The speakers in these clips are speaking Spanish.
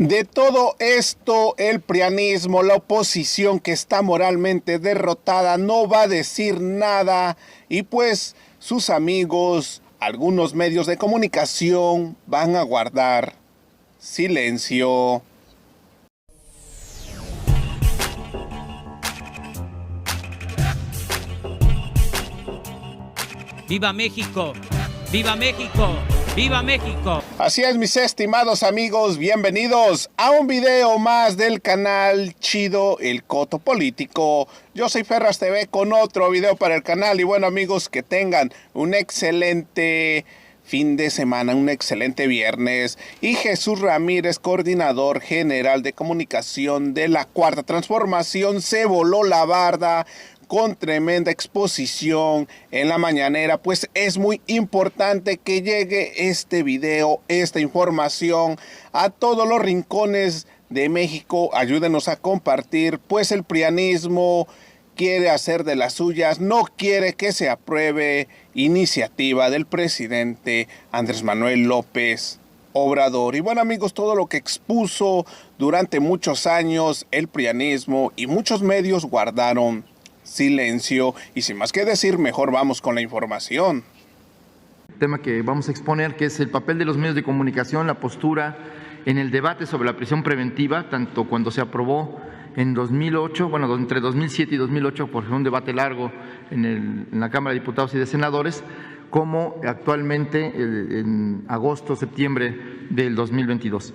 De todo esto, el prianismo, la oposición que está moralmente derrotada, no va a decir nada y pues sus amigos, algunos medios de comunicación, van a guardar silencio. ¡Viva México! ¡Viva México! ¡Viva México! Así es, mis estimados amigos, bienvenidos a un video más del canal Chido el Coto Político. Yo soy Ferras TV con otro video para el canal y bueno amigos, que tengan un excelente fin de semana, un excelente viernes. Y Jesús Ramírez, coordinador general de comunicación de la Cuarta Transformación, se voló la barda con tremenda exposición en la mañanera, pues es muy importante que llegue este video, esta información a todos los rincones de México. Ayúdenos a compartir, pues el prianismo quiere hacer de las suyas, no quiere que se apruebe iniciativa del presidente Andrés Manuel López Obrador. Y bueno amigos, todo lo que expuso durante muchos años el prianismo y muchos medios guardaron silencio. Y sin más que decir, mejor vamos con la información. El tema que vamos a exponer, que es el papel de los medios de comunicación, la postura en el debate sobre la prisión preventiva, tanto cuando se aprobó en 2008, bueno, entre 2007 y 2008, porque fue un debate largo en la Cámara de Diputados y de Senadores, como actualmente en agosto, septiembre del 2022.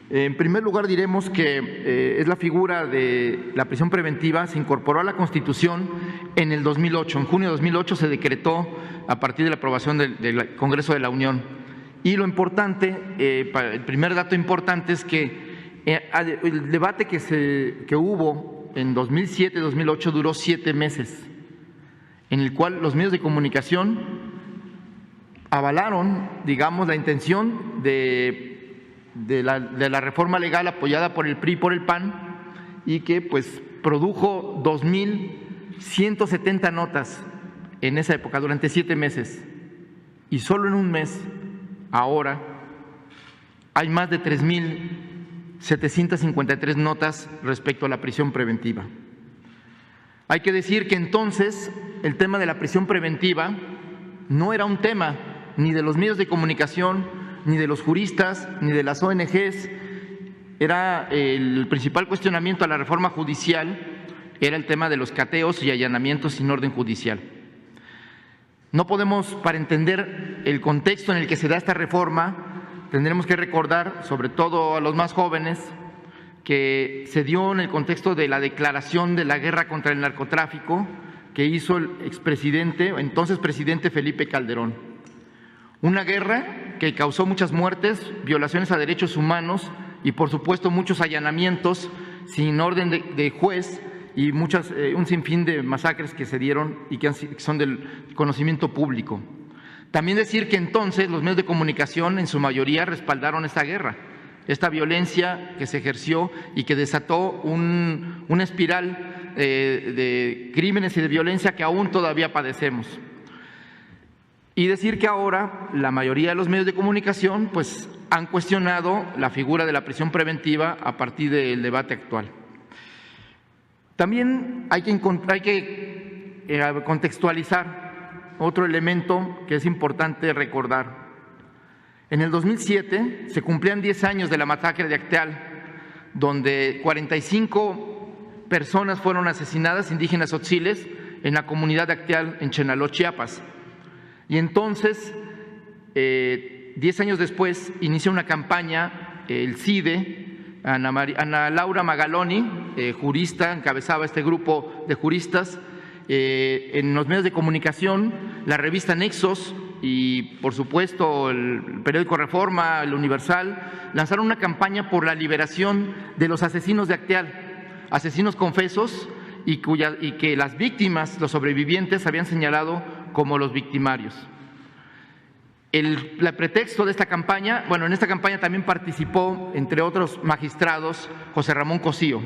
En primer lugar diremos que es la figura de la prisión preventiva, se incorporó a la Constitución en el 2008. En junio de 2008 se decretó a partir de la aprobación del Congreso de la Unión. Y lo importante, el primer dato importante es que el debate que hubo en 2007-2008 duró 7 meses, en el cual los medios de comunicación avalaron, digamos, la intención de la reforma legal apoyada por el PRI y por el PAN, y que pues produjo 2,170 notas en esa época durante 7 meses, y solo en un mes ahora hay más de 3,753 notas respecto a la prisión preventiva. Hay que decir que entonces el tema de la prisión preventiva no era un tema ni de los medios de comunicación, ni de los juristas, ni de las ONGs. Era el principal cuestionamiento a la reforma judicial, era el tema de los cateos y allanamientos sin orden judicial. No podemos, para entender el contexto en el que se da esta reforma, tendremos que recordar, sobre todo a los más jóvenes, que se dio en el contexto de la declaración de la guerra contra el narcotráfico que hizo el expresidente, entonces presidente Felipe Calderón. Una guerra que causó muchas muertes, violaciones a derechos humanos y por supuesto muchos allanamientos sin orden de juez y un sinfín de masacres que se dieron y que son del conocimiento público. También decir que entonces los medios de comunicación en su mayoría respaldaron esta guerra, esta violencia que se ejerció y que desató una espiral de crímenes y de violencia que aún todavía padecemos. Y decir que ahora la mayoría de los medios de comunicación pues han cuestionado la figura de la prisión preventiva a partir del debate actual. También hay que contextualizar otro elemento que es importante recordar. En el 2007 se cumplían 10 años de la masacre de Acteal, donde 45 personas fueron asesinadas, indígenas tzotziles, en la comunidad de Acteal en Chenaló, Chiapas. Y entonces, 10 años después, inicia una campaña, el CIDE, Ana Laura Magaloni, jurista, encabezaba este grupo de juristas, en los medios de comunicación, la revista Nexos y, por supuesto, el periódico Reforma, el Universal, lanzaron una campaña por la liberación de los asesinos de Acteal, asesinos confesos y que las víctimas, los sobrevivientes, habían señalado como los victimarios. El pretexto de esta campaña, bueno, en esta campaña también participó, entre otros magistrados, José Ramón Cosío,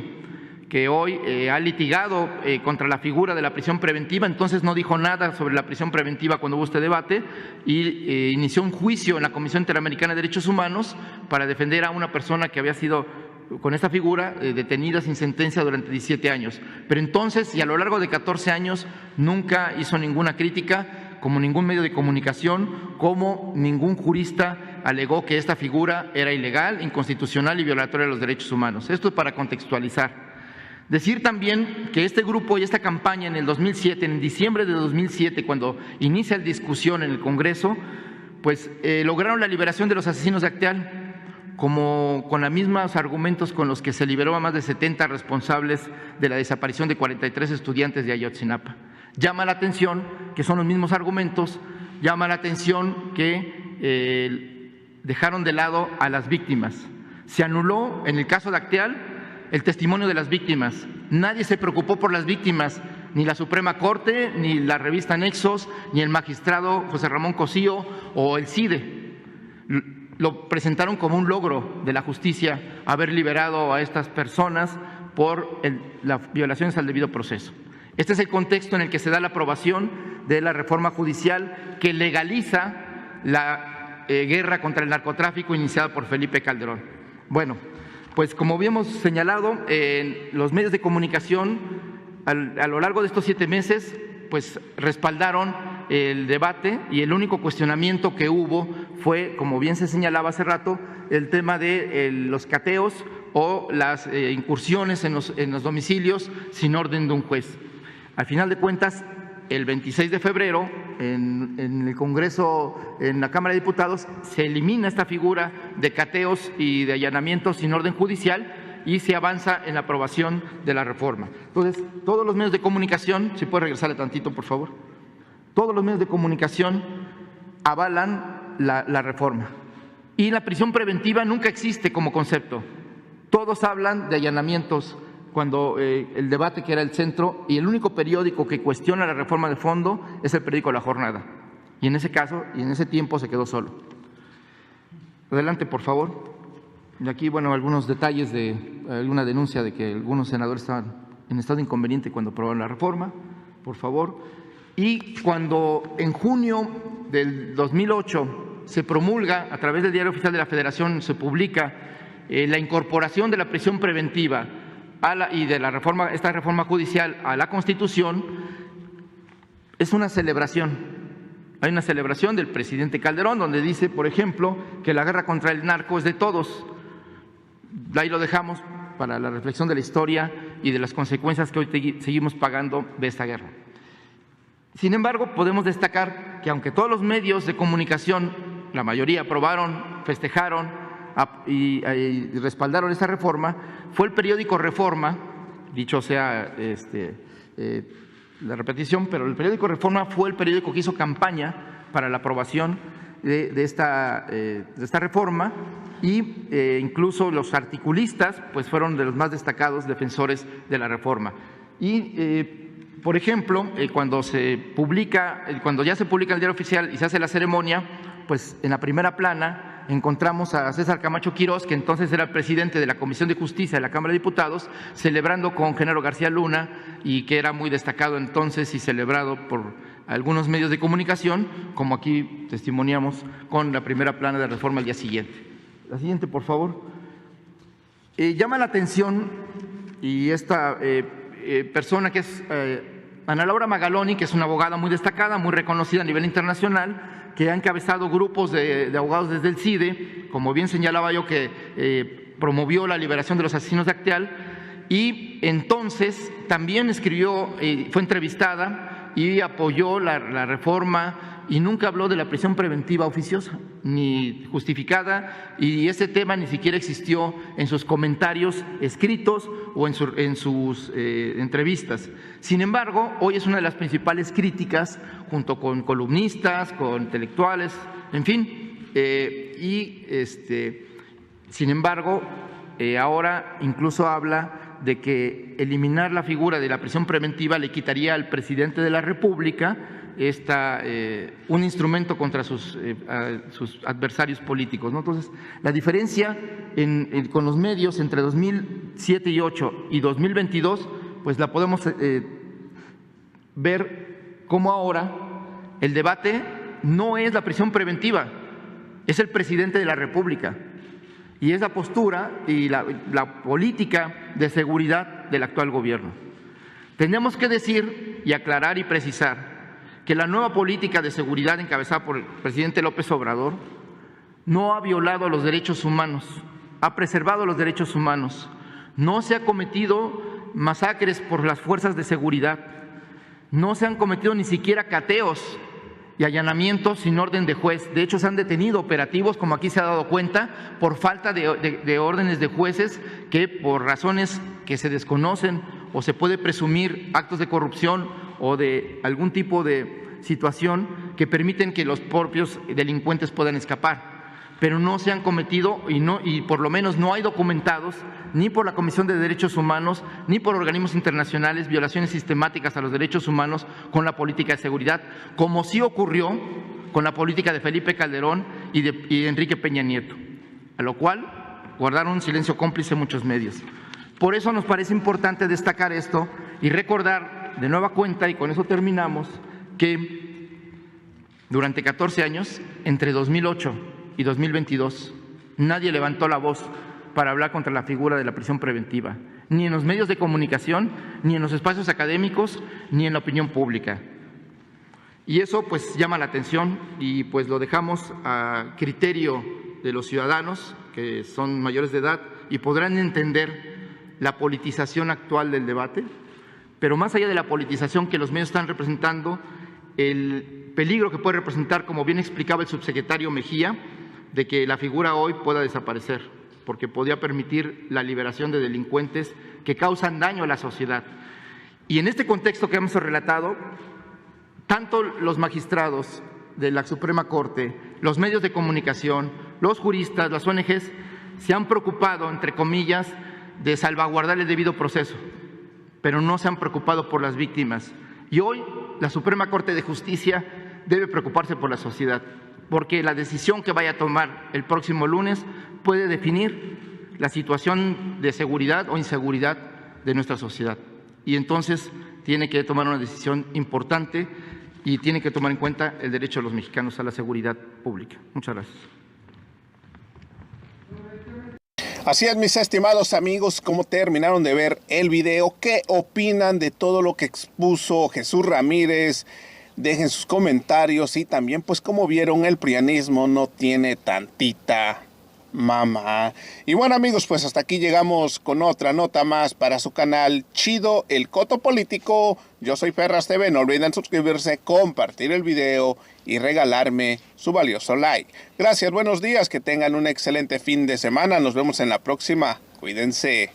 que hoy ha litigado contra la figura de la prisión preventiva, entonces no dijo nada sobre la prisión preventiva cuando hubo este debate y inició un juicio en la Comisión Interamericana de Derechos Humanos para defender a una persona que había sido con esta figura detenida sin sentencia durante 17 años. Pero entonces, y a lo largo de 14 años, nunca hizo ninguna crítica, como ningún medio de comunicación, como ningún jurista alegó que esta figura era ilegal, inconstitucional y violatoria de los derechos humanos. Esto es para contextualizar. Decir también que este grupo y esta campaña en el 2007, en diciembre de 2007, cuando inicia la discusión en el Congreso, pues lograron la liberación de los asesinos de Acteal, como con los mismos argumentos con los que se liberó a más de 70 responsables de la desaparición de 43 estudiantes de Ayotzinapa. Llama la atención que son los mismos argumentos, llama la atención que dejaron de lado a las víctimas. Se anuló, en el caso de Acteal, el testimonio de las víctimas. Nadie se preocupó por las víctimas, ni la Suprema Corte, ni la revista Nexos, ni el magistrado José Ramón Cosío o el CIDE. Lo presentaron como un logro de la justicia haber liberado a estas personas por las violaciones al debido proceso. Este es el contexto en el que se da la aprobación de la reforma judicial que legaliza la guerra contra el narcotráfico iniciada por Felipe Calderón. Bueno, pues como habíamos señalado, los medios de comunicación a lo largo de estos 7 meses pues respaldaron el debate, y el único cuestionamiento que hubo fue, como bien se señalaba hace rato, el tema de los cateos o las incursiones en los domicilios sin orden de un juez. Al final de cuentas, el 26 de febrero, en el Congreso, en la Cámara de Diputados, se elimina esta figura de cateos y de allanamientos sin orden judicial y se avanza en la aprobación de la reforma. Entonces, todos los medios de comunicación, si puede regresarle tantito, por favor, todos los medios de comunicación avalan la reforma. Y la prisión preventiva nunca existe como concepto. Todos hablan de allanamientos cuando el debate que era el centro, y el único periódico que cuestiona la reforma de fondo es el periódico La Jornada. Y en ese caso, y en ese tiempo se quedó solo. Adelante, por favor. Y aquí, bueno, algunos detalles de alguna denuncia de que algunos senadores estaban en estado inconveniente cuando aprobaron la reforma, por favor. Y cuando en junio del 2008 se promulga a través del Diario Oficial de la Federación, se publica la incorporación de la prisión preventiva y de la reforma, esta reforma judicial a la Constitución, es una celebración. Hay una celebración del presidente Calderón donde dice, por ejemplo, que la guerra contra el narco es de todos. Ahí lo dejamos para la reflexión de la historia y de las consecuencias que hoy seguimos pagando de esta guerra. Sin embargo, podemos destacar que aunque todos los medios de comunicación, la mayoría aprobaron, festejaron y respaldaron esta reforma, fue el periódico Reforma, dicho sea la repetición, pero el periódico Reforma fue el periódico que hizo campaña para la aprobación de esta reforma, y incluso los articulistas pues fueron de los más destacados defensores de la reforma. Y por ejemplo, cuando ya se publica el Diario Oficial y se hace la ceremonia, pues en la primera plana encontramos a César Camacho Quirós, que entonces era el presidente de la Comisión de Justicia de la Cámara de Diputados, celebrando con Genaro García Luna, y que era muy destacado entonces y celebrado por algunos medios de comunicación, como aquí testimoniamos con la primera plana de reforma al día siguiente. La siguiente, por favor. Llama la atención, y esta persona que es Ana Laura Magaloni, que es una abogada muy destacada, muy reconocida a nivel internacional, que ha encabezado grupos de abogados desde el CIDE, como bien señalaba yo, que promovió la liberación de los asesinos de Acteal, y entonces también escribió, fue entrevistada y apoyó la reforma, y nunca habló de la prisión preventiva oficiosa ni justificada, y ese tema ni siquiera existió en sus comentarios escritos o en sus entrevistas. Sin embargo, hoy es una de las principales críticas, junto con columnistas, con intelectuales, en fin, sin embargo, ahora incluso habla de que eliminar la figura de la prisión preventiva le quitaría al presidente de la República un instrumento contra sus adversarios políticos, ¿no? Entonces, la diferencia con los medios entre 2007 y 2008 y 2022, pues la podemos ver cómo ahora el debate no es la prisión preventiva, es el presidente de la República. Y es la postura y la política de seguridad del actual gobierno. Tenemos que decir y aclarar y precisar que la nueva política de seguridad encabezada por el presidente López Obrador no ha violado los derechos humanos, ha preservado los derechos humanos, no se ha cometido masacres por las fuerzas de seguridad, no se han cometido ni siquiera cateos y allanamientos sin orden de juez. De hecho, se han detenido operativos, como aquí se ha dado cuenta, por falta de órdenes de jueces que por razones que se desconocen o se puede presumir actos de corrupción o de algún tipo de situación que permiten que los propios delincuentes puedan escapar. Pero no se han cometido y por lo menos no hay documentados ni por la Comisión de Derechos Humanos ni por organismos internacionales violaciones sistemáticas a los derechos humanos con la política de seguridad, como sí ocurrió con la política de Felipe Calderón y de Enrique Peña Nieto, a lo cual guardaron un silencio cómplice muchos medios. Por eso nos parece importante destacar esto y recordar de nueva cuenta, y con eso terminamos, que durante 14 años, entre 2008 y 2022, nadie levantó la voz para hablar contra la figura de la prisión preventiva, ni en los medios de comunicación, ni en los espacios académicos, ni en la opinión pública. Y eso pues llama la atención y pues lo dejamos a criterio de los ciudadanos que son mayores de edad y podrán entender la politización actual del debate, pero más allá de la politización que los medios están representando, el peligro que puede representar, como bien explicaba el subsecretario Mejía, de que la figura hoy pueda desaparecer, porque podría permitir la liberación de delincuentes que causan daño a la sociedad. Y en este contexto que hemos relatado, tanto los magistrados de la Suprema Corte, los medios de comunicación, los juristas, las ONGs, se han preocupado, entre comillas, de salvaguardar el debido proceso, pero no se han preocupado por las víctimas. Y hoy la Suprema Corte de Justicia debe preocuparse por la sociedad, porque la decisión que vaya a tomar el próximo lunes puede definir la situación de seguridad o inseguridad de nuestra sociedad. Y entonces tiene que tomar una decisión importante y tiene que tomar en cuenta el derecho de los mexicanos a la seguridad pública. Muchas gracias. Así es, mis estimados amigos, ¿cómo terminaron de ver el video? ¿Qué opinan de todo lo que expuso Jesús Ramírez? Dejen sus comentarios y también, pues, como vieron, el prianismo no tiene tantita mamá. Y bueno, amigos, pues hasta aquí llegamos con otra nota más para su canal Chido el Coto Político. Yo soy Ferras TV, no olviden suscribirse, compartir el video y regalarme su valioso like. Gracias, buenos días, que tengan un excelente fin de semana. Nos vemos en la próxima. Cuídense.